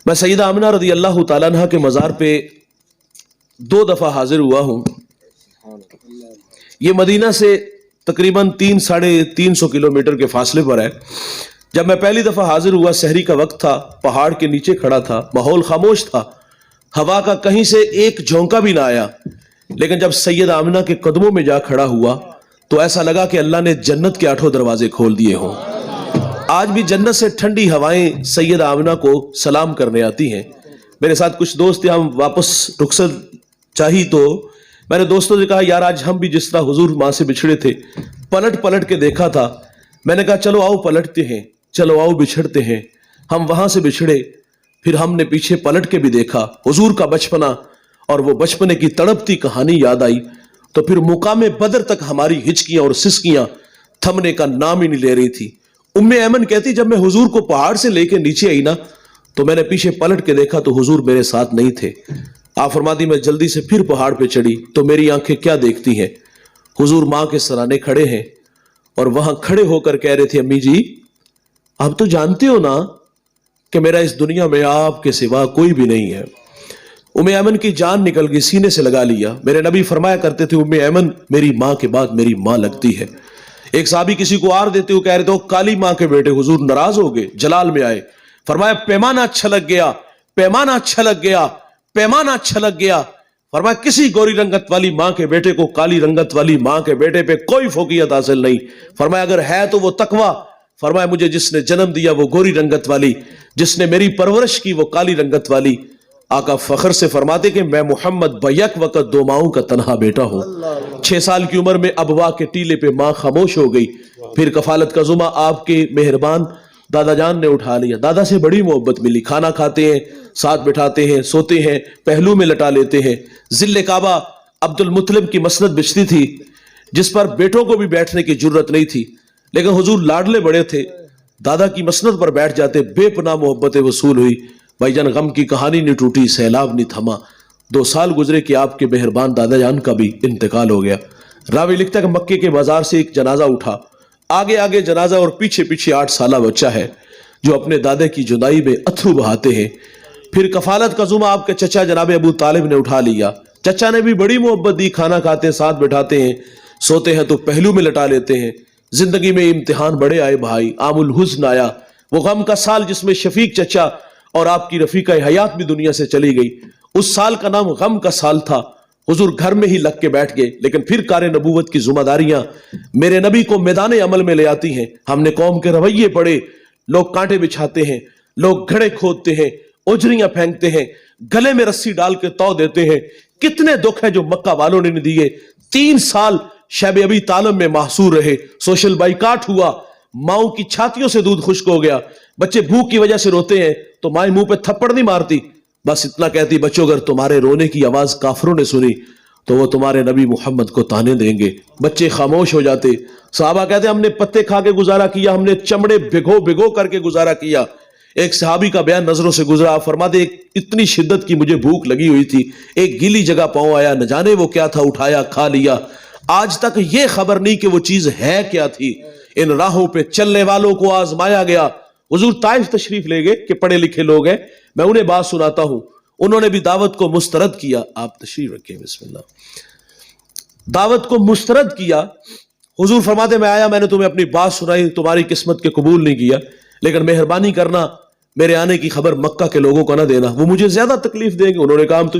میں سیدہ آمنہ رضی اللہ تعالیٰ عنہ کے مزار پہ 2 دفعہ حاضر ہوا ہوں۔ یہ مدینہ سے تقریباً 300-350 کلومیٹر کے فاصلے پر ہے۔ جب میں پہلی دفعہ حاضر ہوا، سحری کا وقت تھا، پہاڑ کے نیچے کھڑا تھا، ماحول خاموش تھا، ہوا کا کہیں سے ایک جھونکا بھی نہ آیا، لیکن جب سیدہ آمنہ کے قدموں میں جا کھڑا ہوا تو ایسا لگا کہ اللہ نے جنت کے 8 دروازے کھول دیے ہوں۔ آج بھی جنت سے ٹھنڈی ہوائیں سیدہ آمنہ کو سلام کرنے آتی ہیں۔ میرے ساتھ کچھ دوست تھے، ہم واپس رخصت چاہی تو میں نے دوستوں سے کہا یار آج ہم بھی جس طرح حضور ماں سے بچھڑے تھے پلٹ کے دیکھا تھا، میں نے کہا چلو آؤ پلٹتے ہیں، چلو آؤ بچھڑتے ہیں۔ ہم وہاں سے بچھڑے، پھر ہم نے پیچھے پلٹ کے بھی دیکھا، حضور کا بچپنا اور وہ بچپنے کی تڑپتی کہانی یاد آئی، تو پھر مقام بدر تک ہماری ہچکیاں اور سسکیاں تھمنے کا نام ہی نہیں لے رہی تھی۔ ام ایمن کہتی جب میں حضور کو پہاڑ سے لے کے نیچے آئی نا تو میں نے پیچھے پلٹ کے دیکھا تو حضور میرے ساتھ نہیں تھے۔ آپ فرماتی میں جلدی سے پھر پہاڑ پہ چڑھی تو میری آنکھیں کیا دیکھتی ہیں، حضور ماں کے سرانے کھڑے ہیں اور وہاں کھڑے ہو کر کہہ رہے تھے امی جی آپ تو جانتے ہو نا کہ میرا اس دنیا میں آپ کے سوا کوئی بھی نہیں ہے۔ ام ایمن کی جان نکل گئی، سینے سے لگا لیا۔ میرے نبی فرمایا کرتے تھے ام ایمن میری ماں کے بعد میری ماں لگتی ہے۔ ایک صحابی کسی کو آر دیتے ہو کہہ رہے تھے کالی ماں کے بیٹے، حضور ناراض ہو گئے، جلال میں آئے، فرمایا پیمانہ اچھا لگ گیا، پیمانہ اچھا لگ گیا، پیمانہ اچھا لگ گیا۔ فرمایا کسی گوری رنگت والی ماں کے بیٹے کو کالی رنگت والی ماں کے بیٹے پہ کوئی فوقیت حاصل نہیں۔ فرمایا اگر ہے تو وہ تقویٰ۔ فرمایا مجھے جس نے جنم دیا وہ گوری رنگت والی، جس نے میری پرورش کی وہ کالی رنگت والی۔ آقا فخر سے فرماتے کہ میں محمد بیک وقت 2 ماؤں کا تنہا بیٹا ہوں۔ 6 سال کی عمر میں ابوا کے ٹیلے پہ ماں خاموش ہو گئی، پھر کفالت کا ذمہ آپ کے مہربان دادا جان نے اٹھا لیا۔ دادا سے بڑی محبت ملی، کھانا کھاتے ہیں، ساتھ بٹھاتے ہیں، سوتے ہیں، پہلو میں لٹا لیتے ہیں۔ ذل کعبہ عبد المطلب کی مسند بچتی تھی جس پر بیٹوں کو بھی بیٹھنے کی جرت نہیں تھی، لیکن حضور لاڈلے بڑے تھے، دادا کی مسند پر بیٹھ جاتے، بے پناہ محبتیں وصول ہوئی۔ بھائی جان غم کی کہانی نہیں ٹوٹی، سیلاب نہیں تھما۔ 2 سال گزرے کہ آپ کے مہربان دادا جان کا بھی انتقال ہو گیا۔ راوی لکھتا ہے کہ مکے کے بازار سے ایک جنازہ اٹھا، آگے آگے جنازہ اور پیچھے پیچھے 8 سالہ بچہ ہے جو اپنے دادے کی جدائی میں اتھرو بہاتے ہیں۔ پھر کفالت کا ذمہ آپ کے چچا جناب ابو طالب نے اٹھا لیا۔ چچا نے بھی بڑی محبت دی، کھانا کھاتے ہیں، ساتھ بٹھاتے ہیں، سوتے ہیں تو پہلو میں لٹا لیتے ہیں۔ زندگی میں امتحان بڑے آئے بھائی، عام الحزن آیا، وہ غم کا سال جس میں شفیق چچا اور آپ کی رفیقہ حیات بھی دنیا سے چلی گئی۔ اس سال کا نام غم کا سال تھا۔ حضور گھر میں ہی لگ کے بیٹھ گئے، لیکن پھر کار نبوت کی ذمہ داریاں میرے نبی کو میدان عمل میں لے آتی ہیں۔ ہم نے قوم کے رویے پڑھے، لوگ کانٹے بچھاتے ہیں، لوگ گھڑے کھودتے ہیں، اجریاں پھینکتے ہیں، گلے میں رسی ڈال کے تو دیتے ہیں۔ کتنے دکھ ہیں جو مکہ والوں نے نہیں دیے۔ 3 سال شیب ابی طالب میں محصور رہے، سوشل بائیکاٹ ہوا، ماؤں کی چھاتیوں سے دودھ خشک ہو گیا، بچے بھوک کی وجہ سے روتے ہیں تو مائیں منہ پہ تھپڑ نہیں مارتی، بس اتنا کہتی بچوں اگر تمہارے رونے کی آواز کافروں نے سنی تو وہ تمہارے نبی محمد کو تانے دیں گے۔ بچے خاموش ہو جاتے۔ صحابہ کہتے ہم نے پتے کھا کے گزارا کیا، ہم نے چمڑے بھگو کر کے گزارا کیا۔ ایک صحابی کا بیان نظروں سے گزرا، فرماتے اتنی شدت کی مجھے بھوک لگی ہوئی تھی، ایک گیلی جگہ پاؤں آیا، نہ جانے وہ کیا تھا، اٹھایا کھا لیا، آج تک یہ خبر نہیں کہ وہ چیز ہے کیا تھی۔ ان راہوں پہ چلنے والوں کو آزمایا گیا۔ حضور طائف تشریف لے گئے کہ پڑھے لکھے لوگ ہیں، میں انہیں بات سناتا ہوں، انہوں نے بھی دعوت کو مسترد کیا۔ آپ تشریف رکھیں، بسم اللہ۔ دعوت کو مسترد کیا۔ حضور فرماتے میں آیا، میں نے تمہیں اپنی بات سنائی، تمہاری قسمت کے قبول نہیں کیا، لیکن مہربانی کرنا میرے آنے کی خبر مکہ کے لوگوں کو نہ دینا، وہ مجھے زیادہ تکلیف دیں گے۔ انہوں نے کہا ہم تو